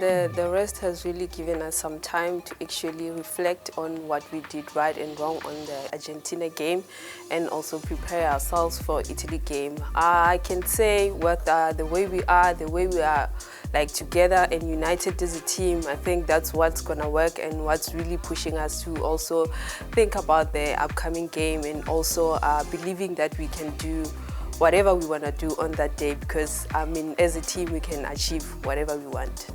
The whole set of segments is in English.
the rest has really given us some time to actually reflect on what we did right and wrong on the Argentina game and also prepare ourselves for Italy game. I can say with the way we are like together and united as a team, I think that's what's gonna work and what's really pushing us to also think about the upcoming game and also believing that we can do whatever we want to do on that day, because I mean, as a team, we can achieve whatever we want.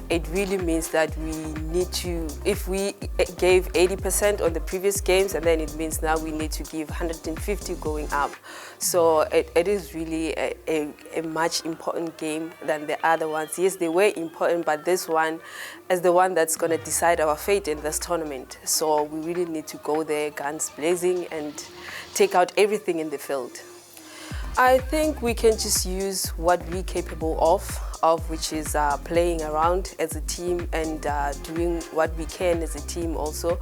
It really means that we need to, if we gave 80% on the previous games, and then it means now we need to give 150 going up. So it is really a much important game than the other ones. Yes, they were important, but this one is the one that's going to decide our fate in this tournament. So we really need to go there guns blazing and take out everything in the field. I think we can just use what we're capable of which is playing around as a team and doing what we can as a team also.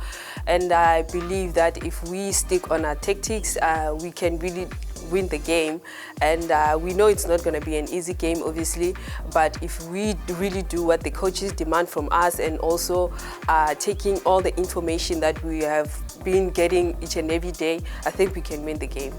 And I believe that if we stick on our tactics, we can really win the game. And we know it's not going to be an easy game, obviously, but if we really do what the coaches demand from us and also taking all the information that we have been getting each and every day, I think we can win the game.